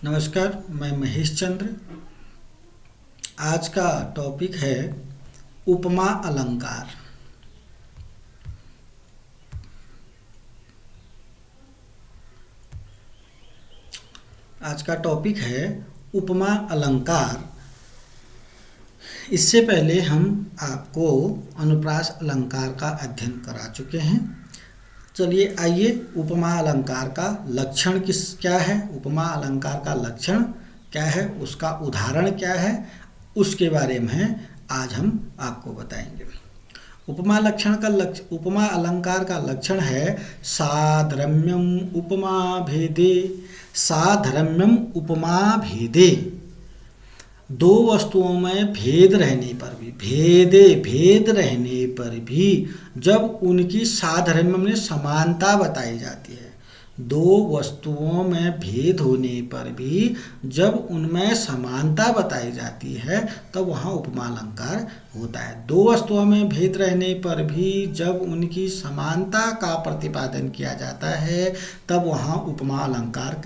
नमस्कार, मैं महेश चंद्र। आज का टॉपिक है उपमा अलंकार। आज का टॉपिक है उपमा अलंकार। इससे पहले हम आपको अनुप्रास अलंकार का अध्ययन करा चुके हैं। चलिए आइए, उपमा अलंकार का लक्षण क्या है, उपमा अलंकार का लक्षण क्या है, उसका उदाहरण क्या है, उसके बारे में आज हम आपको बताएंगे। उपमा अलंकार का लक्षण है साधर्म्यम उपमा भेदे। साधर्म्यम उपमा भेदे, दो वस्तुओं में भेद रहने पर भी जब उनकी साधर्म्य में समानता बताई जाती है। दो वस्तुओं में भेद होने पर भी जब उनमें समानता बताई जाती है तब वहाँ उपमा अलंकार होता है। दो वस्तुओं में भेद रहने पर भी जब उनकी समानता का प्रतिपादन किया जाता है तब वहाँ उपमा अलंकार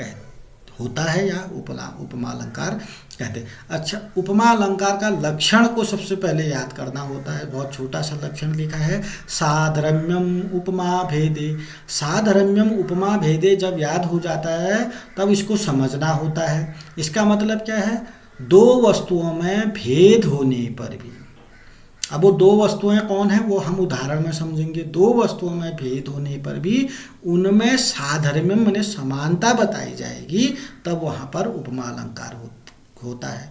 होता है या उपमा अलंकार कहते हैं। अच्छा, उपमा अलंकार का लक्षण को सबसे पहले याद करना होता है। बहुत छोटा सा लक्षण लिखा है, साधर्म्यम उपमा भेदे। साधर्म्यम उपमा भेदे जब याद हो जाता है तब इसको समझना होता है। इसका मतलब क्या है, दो वस्तुओं में भेद होने पर भी, अब वो दो वस्तुएं कौन है वो हम उदाहरण में समझेंगे। दो वस्तुओं में भेद होने पर भी उनमें साधर्म्य माने समानता बताई जाएगी तब वहाँ पर उपमा अलंकार होता है।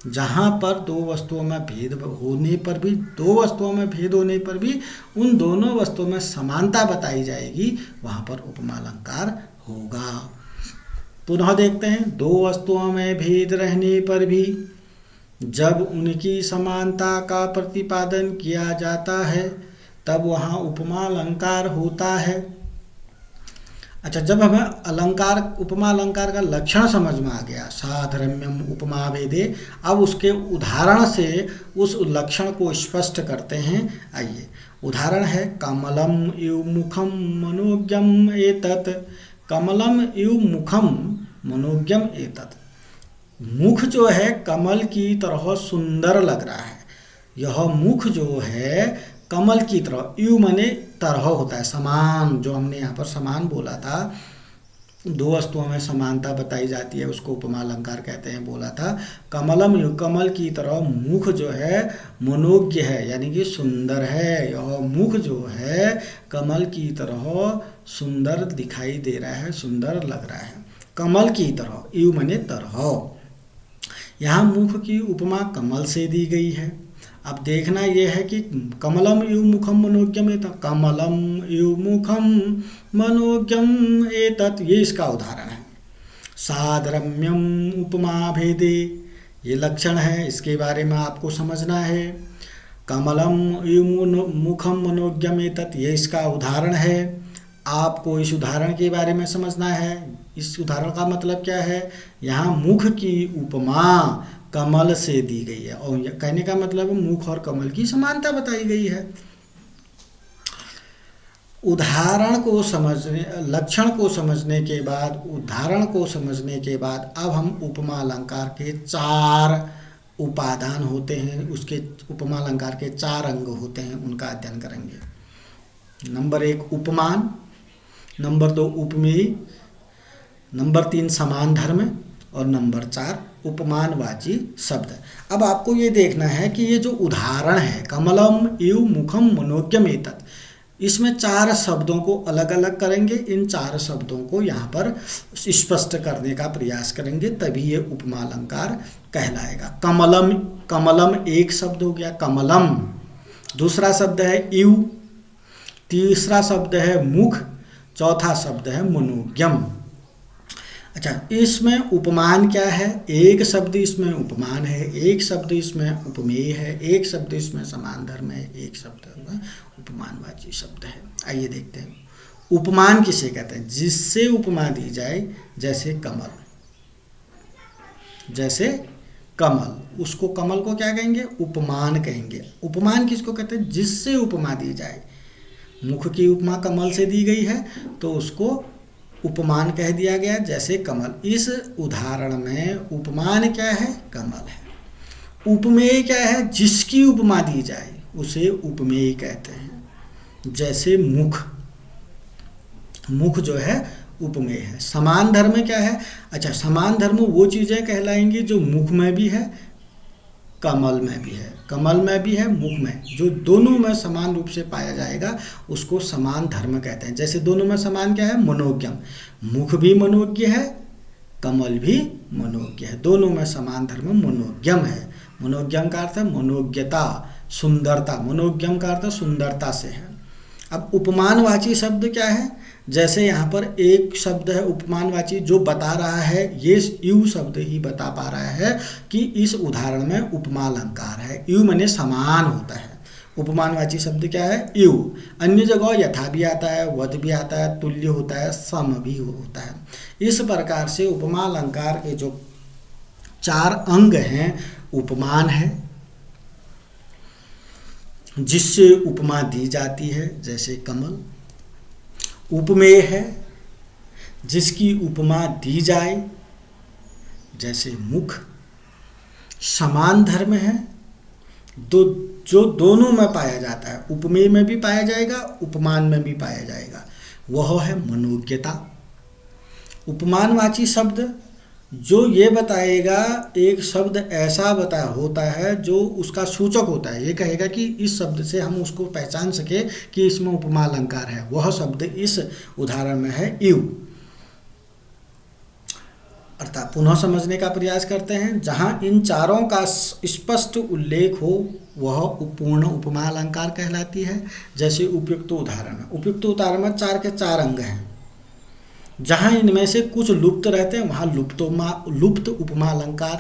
जहाँ पर दो वस्तुओं में भेद होने पर भी उन दोनों वस्तुओं में समानता बताई जाएगी, वहाँ पर उपमा अलंकार होगा। पुनः देखते हैं, दो वस्तुओं में भेद रहने पर भी जब उनकी समानता का प्रतिपादन किया जाता है तब वहाँ उपमा अलंकार होता है। अच्छा, जब हमें उपमा अलंकार का लक्षण समझ में आ गया, साधर्म्यम उपमा भेदे, अब उसके उदाहरण से उस लक्षण को स्पष्ट करते हैं। आइए, उदाहरण है कमलम इव मुखम मनोज्ञम एतत्। कमलम इव मुखम मनोज्ञम एतत्, मुख जो है कमल की तरह सुंदर लग रहा है। यह मुख जो है कमल की तरह, यू माने तरह होता है, समान, जो हमने यहाँ पर समान बोला था, दो वस्तुओं में समानता बताई जाती है, उसको उपमा अलंकार कहते हैं, बोला था। कमलम यू, कमल की तरह मुख जो है मनोज्ञ है, यानी कि सुंदर है। यह मुख जो है कमल की तरह सुंदर दिखाई दे रहा है, सुंदर लग रहा है, कमल की तरह, यू माने तरह। यहाँ मुख की उपमा कमल से दी गई है। अब देखना यह है कि कमलम इव मुखम मनोज्ञम एतत्, कमलम इव मुखम मनोज्ञम एतत्, ये इसका उदाहरण है। साधर्म्यम उपमा भेदे, ये लक्षण है, इसके बारे में आपको समझना है। कमलम इव मुखम मनोज्ञम एतत्, ये इसका उदाहरण है। आपको इस उदाहरण के बारे में समझना है। इस उदाहरण का मतलब क्या है, यहाँ मुख की उपमा कमल से दी गई है और कहने का मतलब मुख और कमल की समानता बताई गई है। लक्षण को समझने के बाद, उदाहरण को समझने के बाद अब हम उपमा अलंकार के चार उपादान होते हैं, उसके उपमा अलंकार के चार अंग होते हैं, उनका अध्ययन करेंगे। नंबर 1 उपमान, नंबर 2 उपमेय, नंबर 3 समान धर्म और नंबर 4 उपमानवाची शब्द। अब आपको ये देखना है कि ये जो उदाहरण है कमलम इव मुखम मनोज्ञम एतत्, इसमें चार शब्दों को अलग अलग करेंगे। इन चार शब्दों को यहाँ पर स्पष्ट करने का प्रयास करेंगे, तभी ये उपमा अलंकार कहलाएगा। कमलम एक शब्द हो गया, कमलम। दूसरा शब्द है इव, तीसरा शब्द है मुख, चौथा शब्द है मनोज्ञम। अच्छा, इसमें उपमान क्या है, एक शब्द इसमें उपमान है, एक शब्द इसमें उपमेय है, एक शब्द इसमें समान धर्म है, एक शब्द उपमानवाची शब्द है। आइए देखते हैं, उपमान किसे कहते हैं, जिससे उपमा दी जाए, जैसे कमल, जैसे कमल, उसको कमल को क्या कहेंगे, उपमान कहेंगे। उपमान किसको कहते हैं, जिससे उपमा दी जाए। मुख की उपमा कमल से दी गई है तो उसको उपमान कह दिया गया, जैसे कमल। इस उदाहरण में उपमान क्या है? कमल है। उपमेय क्या है? जिसकी उपमा दी जाए उसे उपमेय कहते हैं, जैसे मुख। मुख जो है उपमेय है। समान धर्म क्या है? अच्छा, समान धर्म वो चीज़ें कहलाएंगी जो मुख में भी है, कमल में भी है। कमल में भी है, मुख में, जो दोनों में समान रूप से पाया जाएगा उसको समान धर्म कहते हैं। जैसे दोनों में समान क्या है? मनोज्ञम। मुख भी मनोज्ञ है, कमल भी मनोज्ञ है। दोनों में समान धर्म मनोज्ञम है। मनोज्ञम का अर्थ है मनोज्ञता, सुंदरता। मनोज्ञम का अर्थ सुंदरता से है। अब उपमानवाची शब्द क्या है? जैसे यहाँ पर एक शब्द है उपमानवाची जो बता रहा है, ये यू शब्द ही बता पा रहा है कि इस उदाहरण में उपमा अलंकार है। यू माने समान होता है। उपमानवाची शब्द क्या है? यू। अन्य जगह यथा भी आता है, वध भी आता है, तुल्य होता है, सम भी होता है। इस प्रकार से उपमा अलंकार के जो 4 अंग हैं, उपमान है जिससे उपमा दी जाती है, जैसे कमल। उपमेय है जिसकी उपमा दी जाए, जैसे मुख। समान धर्म है जो दोनों में पाया जाता है, उपमेय में भी पाया जाएगा, उपमान में भी पाया जाएगा, वह है मनोज्ञता। उपमानवाची शब्द जो ये बताएगा, एक शब्द ऐसा होता है जो उसका सूचक होता है, ये कहेगा कि इस शब्द से हम उसको पहचान सके कि इसमें उपमा अलंकार है, वह शब्द इस उदाहरण में है यू। अर्थात पुनः समझने का प्रयास करते हैं। जहाँ इन चारों का स्पष्ट उल्लेख हो वह पूर्ण उपमा अलंकार कहलाती है। जैसे उपयुक्त उदाहरण में, उपयुक्त उदाहरण में 4 के 4 अंग हैं। जहाँ इनमें से कुछ लुप्त रहते हैं वहाँ लुप्त उपमा अलंकार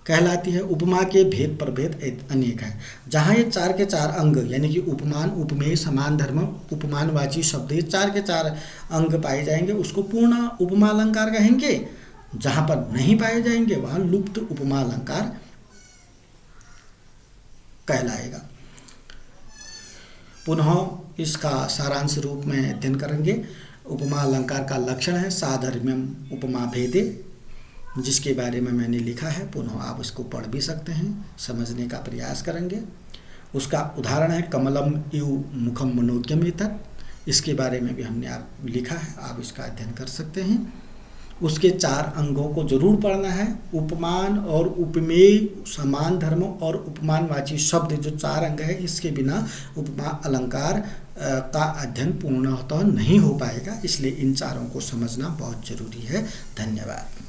कहलाती है। उपमा के भेद प्रभेद अनेक हैं। जहाँ ये 4 के 4 अंग यानी कि उपमान, उपमेय, समान धर्म, उपमानवाची शब्द, ये 4 के 4 अंग पाए जाएंगे उसको पूर्ण उपमा अलंकार कहेंगे। जहाँ पर नहीं पाए जाएंगे वहाँ लुप्त उपमा अलंकार कहलाएगा। पुनः इसका सारांश रूप में अध्ययन करेंगे। उपमा अलंकार का लक्षण है साधर्म्यम उपमा भेदे, जिसके बारे में मैंने लिखा है। पुनः आप उसको पढ़ भी सकते हैं, समझने का प्रयास करेंगे। उसका उदाहरण है कमलम यू मुखम मनोज्ञम एतत्, इसके बारे में भी हमने आप लिखा है, आप इसका अध्ययन कर सकते हैं। उसके 4 अंगों को जरूर पढ़ना है। उपमान और उपमेय, समान धर्म और उपमानवाची शब्द जो 4 अंग है, इसके बिना उपमा अलंकार का अध्ययन पूर्णतः नहीं हो पाएगा। इसलिए इन चारों को समझना बहुत जरूरी है। धन्यवाद।